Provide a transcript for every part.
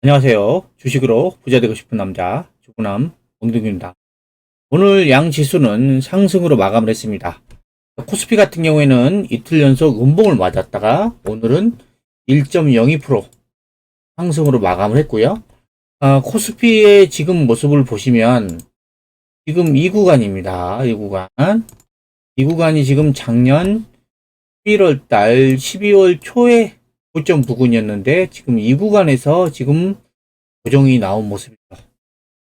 안녕하세요. 주식으로 부자 되고 싶은 남자 주부남 엉둥입니다. 오늘 양 지수는 상승으로 마감을 했습니다. 코스피 같은 경우에는 이틀 연속 음봉을 맞았다가 오늘은 1.02% 상승으로 마감을 했고요. 코스피의 지금 모습을 보시면 지금 이 구간입니다. 이 구간이 지금 작년 11월 달 12월 초에 고점 부근이었는데 지금 이 구간에서 지금 조정이 나온 모습이죠.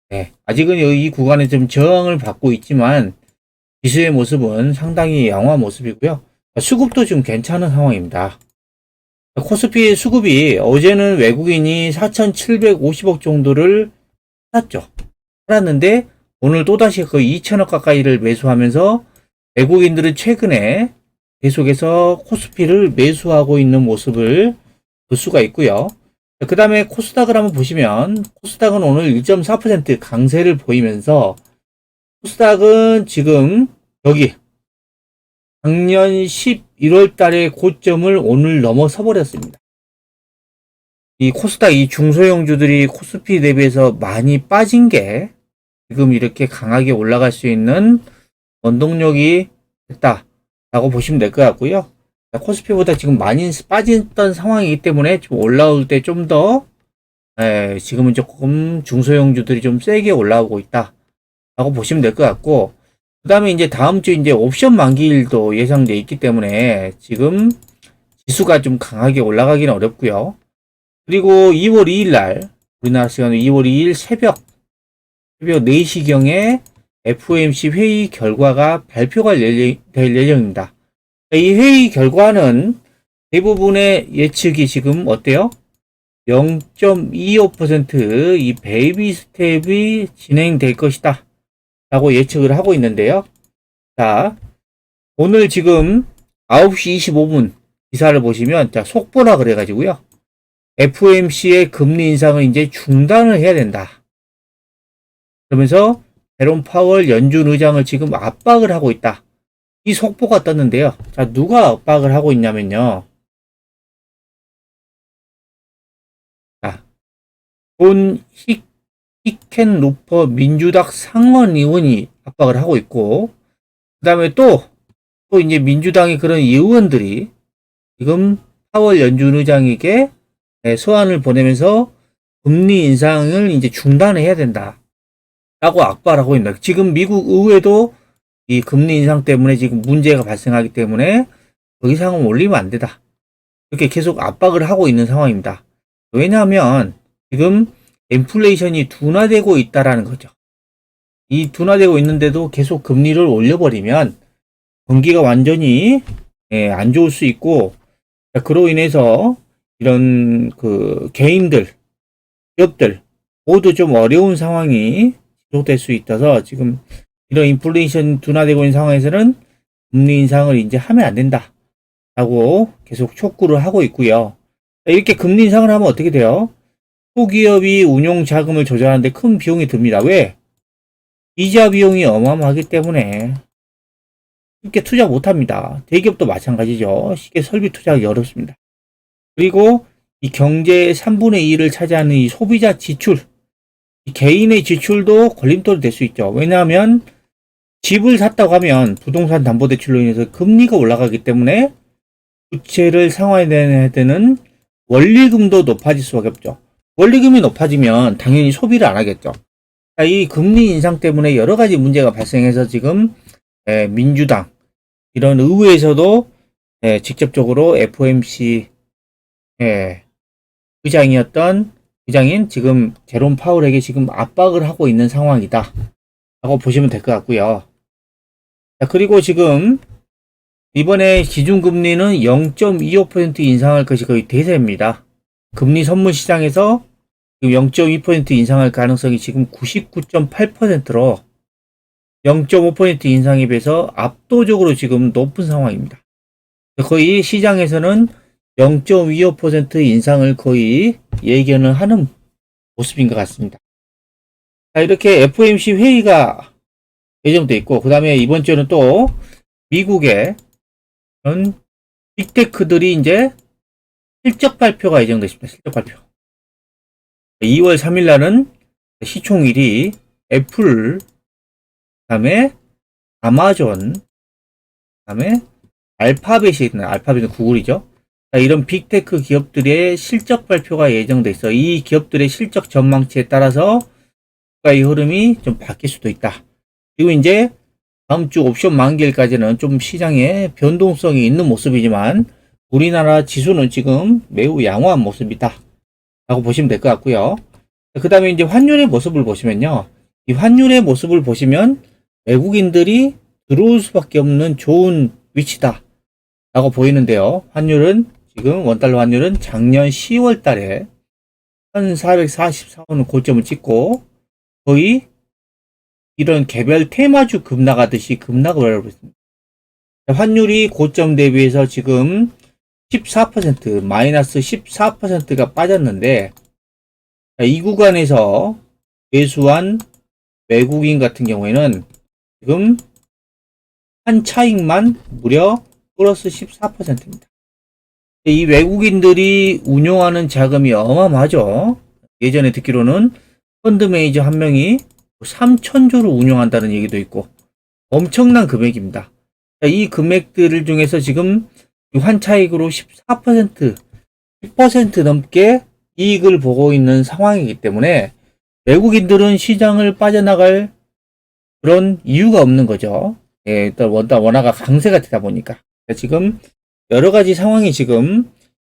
네, 아직은 이 구간에 좀 저항을 받고 있지만 지수의 모습은 상당히 양호한 모습이고요. 수급도 좀 괜찮은 상황입니다. 코스피 수급이 어제는 외국인이 4,750억 정도를 팔았는데 오늘 또다시 그 2천억 가까이를 매수하면서 외국인들은 최근에 계속해서 코스피를 매수하고 있는 모습을 볼 수가 있고요. 그 다음에 코스닥을 한번 보시면 코스닥은 오늘 1.4% 강세를 보이면서 코스닥은 지금 여기 작년 11월 달의 고점을 오늘 넘어서 버렸습니다. 이 코스닥 이 중소형주들이 코스피 대비해서 많이 빠진 게 지금 이렇게 강하게 올라갈 수 있는 원동력이 됐다라고 보시면 될 것 같고요. 코스피보다 지금 많이 빠졌던 상황이기 때문에 좀 올라올 때 좀 더 지금은 조금 중소형주들이 좀 세게 올라오고 있다라고 보시면 될 것 같고, 그 다음에 이제 다음 주 이제 옵션 만기일도 예상돼 있기 때문에 지금 지수가 좀 강하게 올라가기는 어렵고요. 그리고 2월 2일 날 우리나라 시간으로 2월 2일 새벽 4시경에 FOMC 회의 결과가 발표가 될 예정입니다. 이 회의 결과는 대부분의 예측이 지금 어때요? 0.25% 베이비 스텝이 진행될 것이다 라고 예측을 하고 있는데요. 자, 오늘 지금 9시 25분 기사를 보시면 속보라 그래가지고요. FOMC의 금리 인상을 이제 중단을 해야 된다. 그러면서 제롬 파월 연준 의장을 지금 압박을 하고 있다. 이 속보가 떴는데요. 자, 누가 압박을 하고 있냐면요. 자, 존 히켄루퍼 민주당 상원 의원이 압박을 하고 있고, 그 다음에 또 이제 민주당의 그런 의원들이 지금 파월 연준 의장에게 소환을 보내면서 금리 인상을 이제 중단해야 된다. 라고 압박을 하고 있습니다. 지금 미국 의회도 이 금리 인상 때문에 지금 문제가 발생하기 때문에 더 이상은 올리면 안 되다. 이렇게 계속 압박을 하고 있는 상황입니다. 왜냐하면 지금 인플레이션이 둔화되고 있다라는 거죠. 이 둔화되고 있는데도 계속 금리를 올려버리면 경기가 완전히 안 좋을 수 있고, 그로 인해서 이런 그 개인들, 기업들 모두 좀 어려운 상황이 지속될 수 있어서 지금 이런 인플레이션 둔화되고 있는 상황에서는 금리 인상을 이제 하면 안 된다 라고 계속 촉구를 하고 있고요. 이렇게 금리 인상을 하면 어떻게 돼요? 소기업이 운용 자금을 조달하는데 큰 비용이 듭니다. 왜? 이자 비용이 어마어마하기 때문에 쉽게 투자 못합니다. 대기업도 마찬가지죠. 쉽게 설비 투자하기 어렵습니다. 그리고 이 경제의 3분의 2를 차지하는 이 소비자 지출, 이 개인의 지출도 걸림돌이 될 수 있죠. 왜냐하면 집을 샀다고 하면 부동산 담보대출로 인해서 금리가 올라가기 때문에 부채를 상환해야 되는 원리금도 높아질 수밖에 없죠. 원리금이 높아지면 당연히 소비를 안 하겠죠. 이 금리 인상 때문에 여러 가지 문제가 발생해서 지금 민주당 이런 의회에서도 직접적으로 FOMC 의장인 지금 제롬 파월에게 지금 압박을 하고 있는 상황이다 라고 보시면 될 것 같고요. 자, 그리고 지금 이번에 기준금리는 0.25% 인상할 것이 거의 대세입니다. 금리 선물 시장에서 0.2% 인상할 가능성이 지금 99.8%로 0.5% 인상에 비해서 압도적으로 지금 높은 상황입니다. 거의 시장에서는 0.25% 인상을 거의 예견을 하는 모습인 것 같습니다. 자, 이렇게 FOMC 회의가 예정돼 있고, 그 다음에 이번 주에는 또 미국의 빅테크들이 이제 실적 발표가 예정돼 있습니다. 실적 발표. 2월 3일 날은 시총일이 애플, 그다음에 아마존, 그다음에 알파벳이 있는, 알파벳은 구글이죠. 이런 빅테크 기업들의 실적 발표가 예정돼 있어. 이 기업들의 실적 전망치에 따라서 주가의 흐름이 좀 바뀔 수도 있다. 그리고 이제 다음 주 옵션 만기일까지는 좀 시장에 변동성이 있는 모습이지만 우리나라 지수는 지금 매우 양호한 모습이다 라고 보시면 될 것 같고요. 그 다음에 이제 환율의 모습을 보시면요, 이 환율의 모습을 보시면 외국인들이 들어올 수밖에 없는 좋은 위치다 라고 보이는데요. 환율은 지금 원달러 환율은 작년 10월 달에 1444원 고점을 찍고 거의 이런 개별 테마주 급락하듯이 급락을 하고 있습니다. 환율이 고점 대비해서 지금 14%, 마이너스 14%가 빠졌는데, 이 구간에서 매수한 외국인 같은 경우에는 지금 한 차익만 무려 플러스 14%입니다. 이 외국인들이 운용하는 자금이 어마어마하죠. 예전에 듣기로는 펀드 매니저 한 명이 3천조를 운용한다는 얘기도 있고 엄청난 금액입니다. 이 금액들 중에서 지금 환차익으로 14%, 10% 넘게 이익을 보고 있는 상황이기 때문에 외국인들은 시장을 빠져나갈 그런 이유가 없는 거죠. 예, 일단 원화가 강세가 되다 보니까. 지금 여러 가지 상황이 지금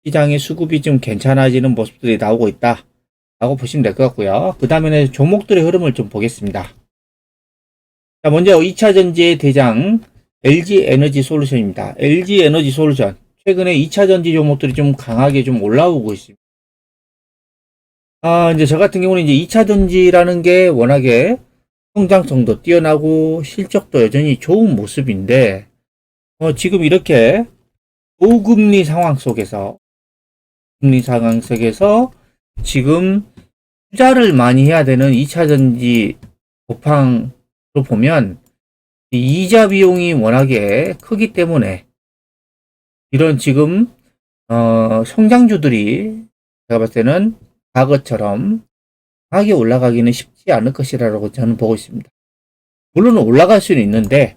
시장의 수급이 좀 괜찮아지는 모습들이 나오고 있다 라고 보시면 될 것 같고요. 그 다음에는 종목들의 흐름을 좀 보겠습니다. 자, 먼저 2차 전지의 대장 LG 에너지 솔루션입니다. LG 에너지 솔루션 최근에 2차 전지 종목들이 좀 강하게 좀 올라오고 있습니다. 이제 저 같은 경우는 이제 2차 전지라는 게 워낙에 성장성도 뛰어나고 실적도 여전히 좋은 모습인데, 지금 이렇게 고금리 상황 속에서 지금 투자를 많이 해야 되는 2차 전지 고팡으로 보면 이자 비용이 워낙에 크기 때문에 이런 지금 성장주들이 제가 봤을 때는 과거처럼 강하게 올라가기는 쉽지 않을 것이라고 저는 보고 있습니다. 물론 올라갈 수는 있는데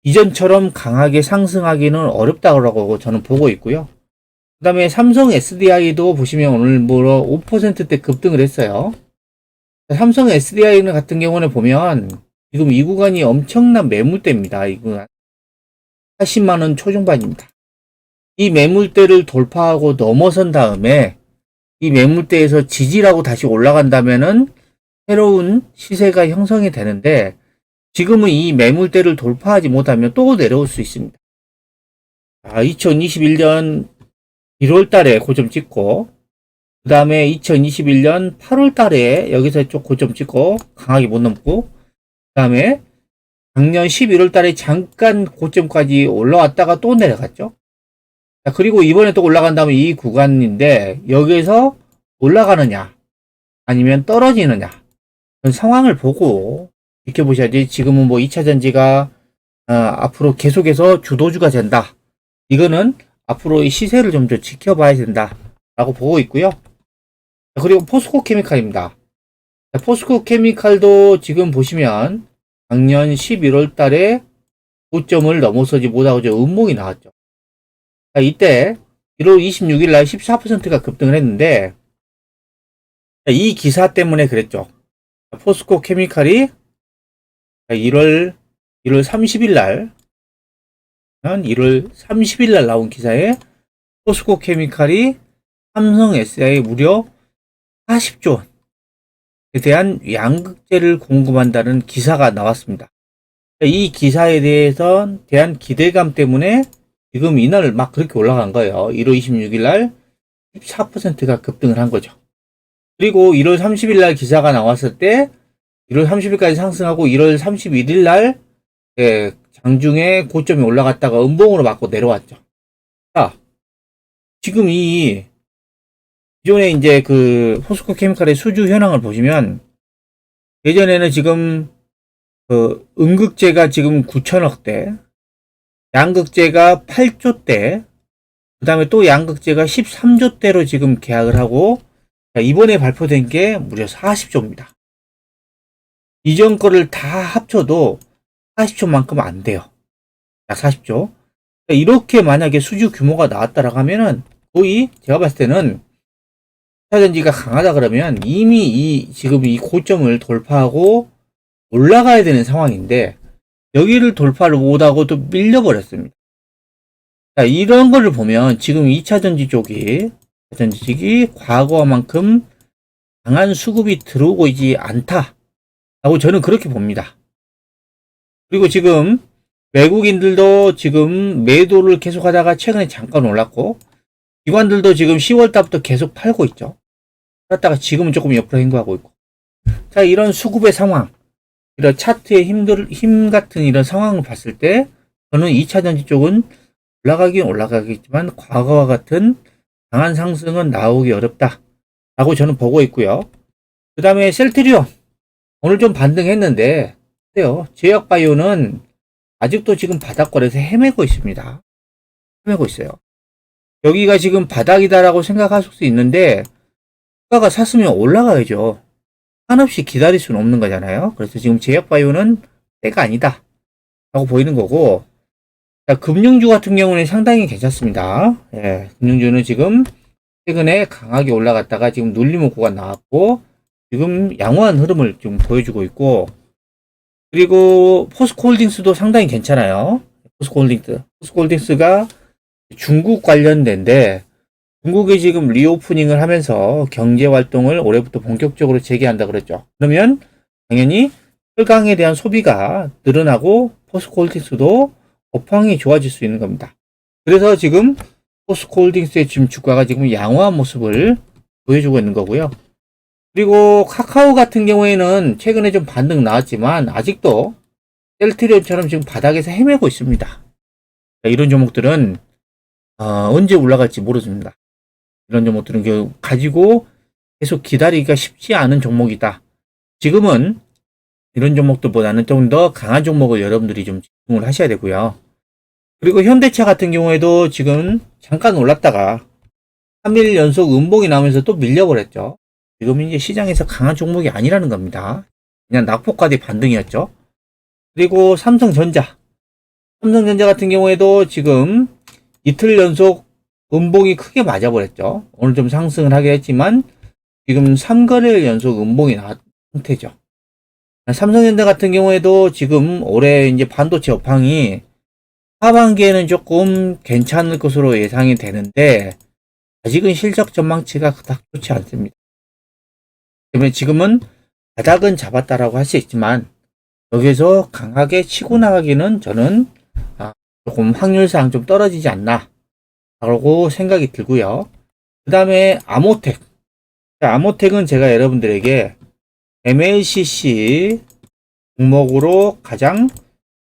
이전처럼 강하게 상승하기는 어렵다고 저는 보고 있고요. 그 다음에 삼성 SDI도 보시면 오늘 5%대 급등을 했어요. 삼성 SDI 같은 경우는 보면 지금 이 구간이 엄청난 매물대입니다. 이 구간 80만원 초중반입니다. 이 매물대를 돌파하고 넘어선 다음에 이 매물대에서 지지라고 다시 올라간다면은 새로운 시세가 형성이 되는데 지금은 이 매물대를 돌파하지 못하면 또 내려올 수 있습니다. 2021년 1월 달에 고점 찍고 그 다음에 2021년 8월 달에 여기서 좀 고점 찍고 강하게 못 넘고 그 다음에 작년 11월 달에 잠깐 고점까지 올라왔다가 또 내려갔죠. 그리고 이번에 또 올라간다면 이 구간인데 여기에서 올라가느냐 아니면 떨어지느냐 상황을 보고 지켜보셔야지. 지금은 뭐 2차 전지가 앞으로 계속해서 주도주가 된다. 이거는 앞으로 이 시세를 좀 더 지켜봐야 된다 라고 보고 있고요. 그리고 포스코 케미칼입니다. 포스코 케미칼도 지금 보시면 작년 11월 달에 고점을 넘어서지 못하고 음봉이 나왔죠. 이때 1월 26일 날 14%가 급등을 했는데 이 기사 때문에 그랬죠. 포스코 케미칼이 1월 30일 날 1월 30일 날 나온 기사에 포스코 케미칼이 삼성 SDI에 무려 40조 원에 대한 양극재를 공급한다는 기사가 나왔습니다. 이 기사에 대한 기대감 때문에 지금 이날 막 그렇게 올라간 거예요. 1월 26일 날 14%가 급등을 한 거죠. 그리고 1월 30일 날 기사가 나왔을 때 1월 30일까지 상승하고 1월 31일 날 장중에 고점이 올라갔다가 음봉으로 맞고 내려왔죠. 자, 지금 기존에 이제 그 포스코 케미칼의 수주 현황을 보시면 예전에는 지금 그 음극재가 지금 9천억대, 양극재가 8조대, 그 다음에 또 양극재가 13조대로 지금 계약을 하고 자, 이번에 발표된 게 무려 40조입니다. 이전 거를 다 합쳐도 40조만큼 안 돼요. 약 40조. 이렇게 만약에 수주 규모가 나왔다라고 하면은 거의 제가 봤을 때는 2차전지가 강하다 그러면 이미 지금 이 고점을 돌파하고 올라가야 되는 상황인데 여기를 돌파를 못하고 또 밀려버렸습니다. 자, 이런 거를 보면 지금 2차전지 쪽이 과거만큼 강한 수급이 들어오고 있지 않다라고 저는 그렇게 봅니다. 그리고 지금 외국인들도 지금 매도를 계속하다가 최근에 잠깐 올랐고 기관들도 지금 10월 달부터 계속 팔고 있죠. 팔았다가 지금은 조금 옆으로 행보하고 있고. 자, 이런 수급의 상황, 이런 차트의 힘 같은 이런 상황을 봤을 때 저는 2차전지 쪽은 올라가긴 올라가겠지만 과거와 같은 강한 상승은 나오기 어렵다 라고 저는 보고 있고요. 그 다음에 셀트리온 오늘 좀 반등했는데 제약바이오는 아직도 지금 바닥권에서 헤매고 있습니다. 헤매고 있어요. 여기가 지금 바닥이다라고 생각하실 수 있는데 주가가 샀으면 올라가야죠. 한없이 기다릴 수는 없는 거잖아요. 그래서 지금 제약바이오는 때가 아니다 라고 보이는 거고, 자, 금융주 같은 경우는 상당히 괜찮습니다. 예, 금융주는 지금 최근에 강하게 올라갔다가 지금 눌림 구간 나왔고 지금 양호한 흐름을 좀 보여주고 있고, 그리고 포스코홀딩스도 상당히 괜찮아요. 포스코홀딩스가 중국 관련된데 중국이 지금 리오프닝을 하면서 경제 활동을 올해부터 본격적으로 재개한다 그랬죠. 그러면 당연히 철강에 대한 소비가 늘어나고 포스코홀딩스도 업황이 좋아질 수 있는 겁니다. 그래서 지금 포스코홀딩스의 지금 주가가 지금 양호한 모습을 보여주고 있는 거고요. 그리고 카카오 같은 경우에는 최근에 좀 반등 나왔지만 아직도 셀트리온처럼 지금 바닥에서 헤매고 있습니다. 이런 종목들은 언제 올라갈지 모르습니다. 이런 종목들은 가지고 계속 기다리기가 쉽지 않은 종목이다. 지금은 이런 종목들보다는 좀 더 강한 종목을 여러분들이 좀 집중을 하셔야 되고요. 그리고 현대차 같은 경우에도 지금 잠깐 올랐다가 3일 연속 음봉이 나오면서 또 밀려버렸죠. 지금 이제 시장에서 강한 종목이 아니라는 겁니다. 그냥 낙폭과대 반등이었죠. 그리고 삼성전자 같은 경우에도 지금 이틀 연속 음봉이 크게 맞아버렸죠. 오늘 좀 상승을 하게 했지만 지금 3거래일 연속 음봉이 나온 상태죠. 삼성전자 같은 경우에도 지금 올해 이제 반도체 업황이 하반기에는 조금 괜찮을 것으로 예상이 되는데 아직은 실적 전망치가 그닥 좋지 않습니다. 때문에 지금은 바닥은 잡았다라고 할 수 있지만 여기서 강하게 치고 나가기는 저는 조금 확률상 좀 떨어지지 않나 라고 생각이 들고요. 그 다음에 아모텍. 아모텍은 제가 여러분들에게 MLCC 종목으로 가장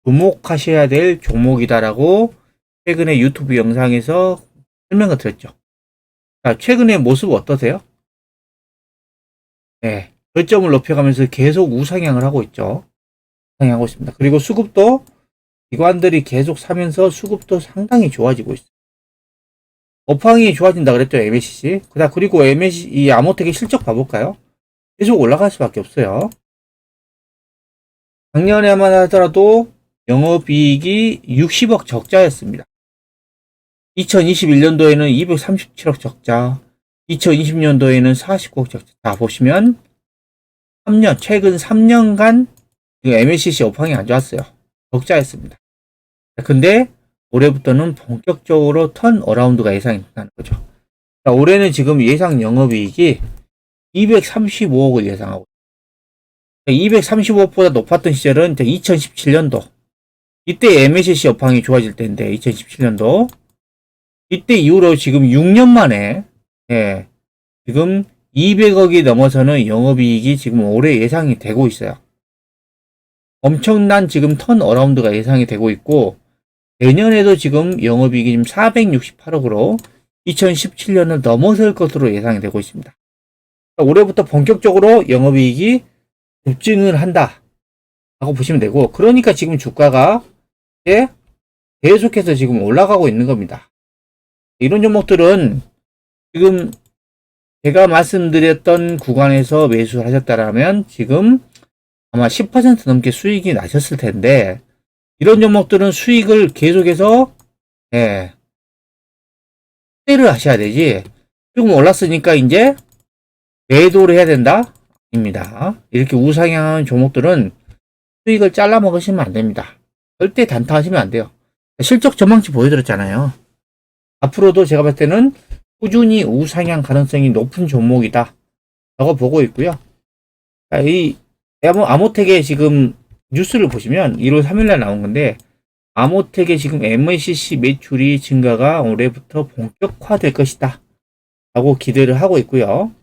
주목하셔야 될 종목이다라고 최근에 유튜브 영상에서 설명을 드렸죠. 자, 최근의 모습 어떠세요? 네, 저점을 높여가면서 계속 우상향을 하고 있죠. 우상향하고 있습니다. 그리고 수급도 기관들이 계속 사면서 수급도 상당히 좋아지고 있어요. 업황이 좋아진다 그랬죠, MLCC. 그리고 이 아모텍의 실적 봐볼까요? 계속 올라갈 수밖에 없어요. 작년에만 하더라도 영업이익이 60억 적자였습니다. 2021년도에는 237억 적자, 2020년도에는 49억 적자. 자, 보시면 최근 3년간 MLCC 업황이 안 좋았어요. 적자였습니다. 근데 올해부터는 본격적으로 턴 어라운드가 예상이 된다는 거죠. 자, 올해는 지금 예상 영업이익이 235억을 예상하고 235억보다 높았던 시절은 2017년도 이때 MLCC 업황이 좋아질 때인데 2017년도 이때 이후로 지금 6년 만에 지금 200억이 넘어서는 영업이익이 지금 올해 예상이 되고 있어요. 엄청난 지금 턴 어라운드가 예상이 되고 있고 내년에도 지금 영업이익이 지금 468억으로 2017년을 넘어설 것으로 예상이 되고 있습니다. 올해부터 본격적으로 영업이익이 급증을 한다 라고 보시면 되고, 그러니까 지금 주가가 계속해서 지금 올라가고 있는 겁니다. 이런 종목들은 지금 제가 말씀드렸던 구간에서 매수를 하셨다라면 지금 아마 10% 넘게 수익이 나셨을 텐데, 이런 종목들은 수익을 계속해서 예, 확대를 하셔야 되지. 조금 올랐으니까 이제 매도를 해야 된다? 입니다. 이렇게 우상향하는 종목들은 수익을 잘라 먹으시면 안 됩니다. 절대 단타하시면 안 돼요. 실적 전망치 보여드렸잖아요. 앞으로도 제가 봤을 때는 꾸준히 우상향 가능성이 높은 종목이다 라고 보고 있고요. 이 아모텍의 지금 뉴스를 보시면 1월 3일날 나온 건데, 아모텍의 지금 MLCC 매출이 증가가 올해부터 본격화될 것이다 라고 기대를 하고 있고요.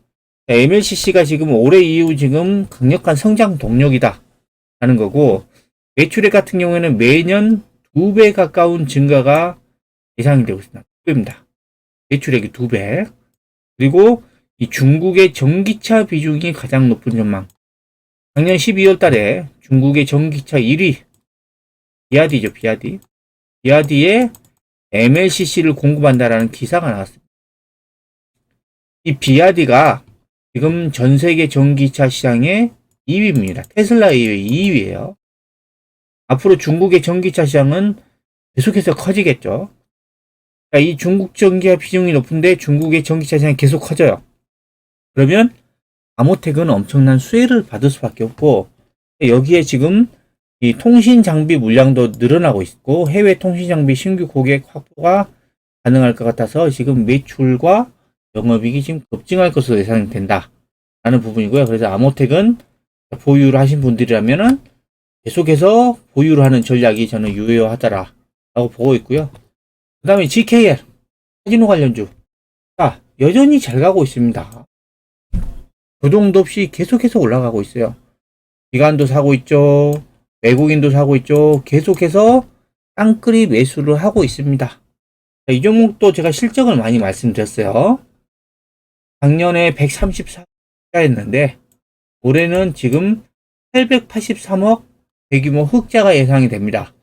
MLCC가 지금 올해 이후 지금 강력한 성장 동력이다 하는 거고, 매출액 같은 경우에는 매년 2배 가까운 증가가 예상이 되고 있습니다. 2배입니다. 매출액이 2배. 그리고 이 중국의 전기차 비중이 가장 높은 전망. 작년 12월 달에 중국의 전기차 1위, 비아디죠, 비아디. 비아디에 MLCC를 공급한다라는 기사가 나왔습니다. 이 비아디가 지금 전 세계 전기차 시장의 2위입니다. 테슬라 이외 2위예요. 앞으로 중국의 전기차 시장은 계속해서 커지겠죠. 이 중국 전기차 비중이 높은데 중국의 전기차 시장이 계속 커져요. 그러면 아모텍은 엄청난 수혜를 받을 수밖에 없고, 여기에 지금 이 통신 장비 물량도 늘어나고 있고 해외 통신 장비 신규 고객 확보가 가능할 것 같아서 지금 매출과 영업이익이 지금 급증할 것으로 예상된다 라는 부분이고요. 그래서 아모텍은 보유를 하신 분들이라면은 계속해서 보유를 하는 전략이 저는 유효하다라 라고 보고 있고요. 그 다음에 GKL 카지노 관련주, 여전히 잘 가고 있습니다. 조정도 없이 계속해서 올라가고 있어요. 기관도 사고 있죠. 외국인도 사고 있죠. 계속해서 땅끌이 매수를 하고 있습니다. 이 종목도 제가 실적을 많이 말씀드렸어요. 작년에 134였는데 올해는 지금 883억 대규모 흑자가 예상이 됩니다.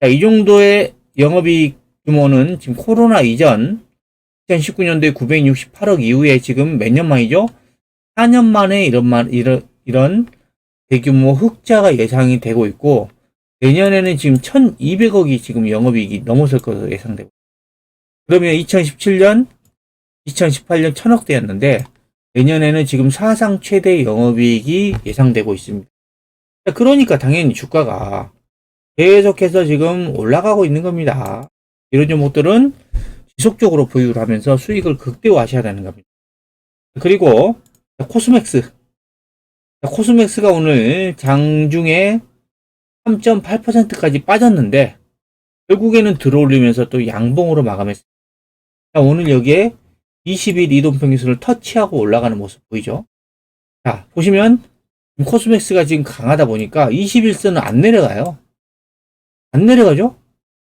이 정도의 영업이익 규모는 지금 코로나 이전 2019년도에 968억 이후에 지금 몇 년 만이죠? 4년 만에 이런 대규모 흑자가 예상이 되고 있고, 내년에는 지금 1200억이 지금 영업이익이 넘어설 것으로 예상되고, 그러면 2017년, 2018년 1000억대였는데 내년에는 지금 사상 최대 영업이익이 예상되고 있습니다. 그러니까 당연히 주가가 계속해서 지금 올라가고 있는 겁니다. 이런 종목들은 지속적으로 보유를 하면서 수익을 극대화하셔야 되는 겁니다. 그리고 코스맥스가 오늘 장중에 3.8%까지 빠졌는데 결국에는 들어올리면서 또 양봉으로 마감했습니다. 오늘 여기에 20일 이동평균선을 터치하고 올라가는 모습 보이죠? 자, 보시면 코스맥스가 지금 강하다 보니까 21선은 안 내려가요. 안 내려가죠?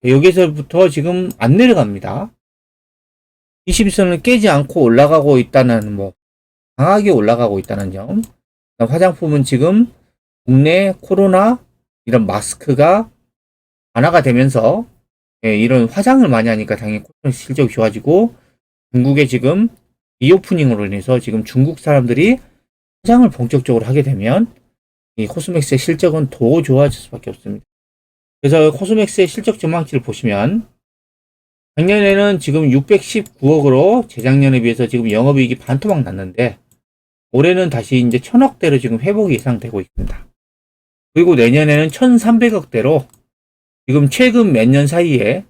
여기서부터 지금 안 내려갑니다. 21선을 깨지 않고 올라가고 있다는, 강하게 올라가고 있다는 점. 화장품은 지금 국내 코로나 이런 마스크가 완화가 되면서 이런 화장을 많이 하니까 당연히 코스맥스 실적이 좋아지고, 중국의 지금 리오프닝으로 인해서 지금 중국 사람들이 화장을 본격적으로 하게 되면 이 코스맥스의 실적은 더 좋아질 수밖에 없습니다. 그래서 코스맥스의 실적 전망치를 보시면 작년에는 지금 619억으로 재작년에 비해서 지금 영업이익이 반토막 났는데 올해는 다시 이제 1000억대로 지금 회복이 예상되고 있습니다. 그리고 내년에는 1300억대로 지금 최근 몇 년 사이에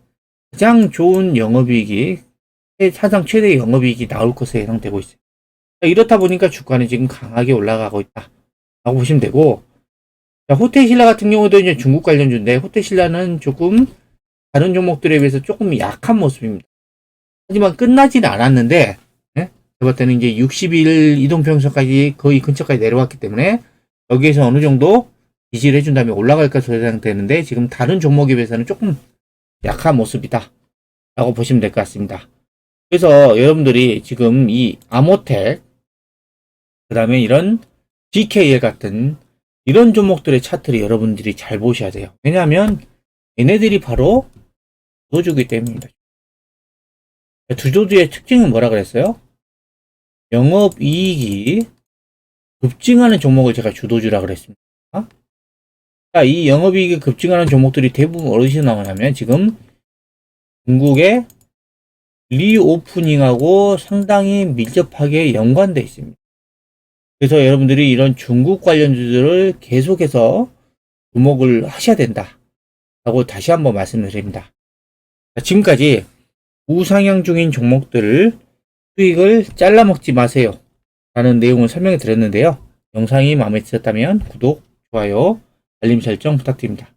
가장 좋은 영업이익이, 사상 최대 영업이익이 나올 것으로 예상되고 있어요. 이렇다 보니까 주가는 지금 강하게 올라가고 있다 라고 보시면 되고, 호텔신라 같은 경우도 이제 중국 관련주인데 호텔신라는 조금 다른 종목들에 비해서 조금 약한 모습입니다. 하지만 끝나지는 않았는데, 제가 볼 때는 이제 60일 이동평선까지 거의 근처까지 내려왔기 때문에 여기에서 어느 정도 지지를 해준 다음에 올라갈 것으로 예상되는데 지금 다른 종목에 비해서는 조금 약한 모습이다 라고 보시면 될 것 같습니다. 그래서 여러분들이 지금 이 아모텍, 그 다음에 이런 GKL 같은 이런 종목들의 차트를 여러분들이 잘 보셔야 돼요. 왜냐하면 얘네들이 바로 주도주기 때문입니다. 주도주의 특징은 뭐라 그랬어요? 영업이익이 급증하는 종목을 제가 주도주라 그랬습니다. 자, 이 영업이익이 급증하는 종목들이 대부분 어디서 나오냐면 지금 중국의 리오프닝하고 상당히 밀접하게 연관되어 있습니다. 그래서 여러분들이 이런 중국 관련주들을 계속해서 주목을 하셔야 된다 라고 다시 한번 말씀을 드립니다. 자, 지금까지 우상향 중인 종목들을 수익을 잘라먹지 마세요 라는 내용을 설명해 드렸는데요. 영상이 마음에 드셨다면 구독, 좋아요, 알림 설정 부탁드립니다.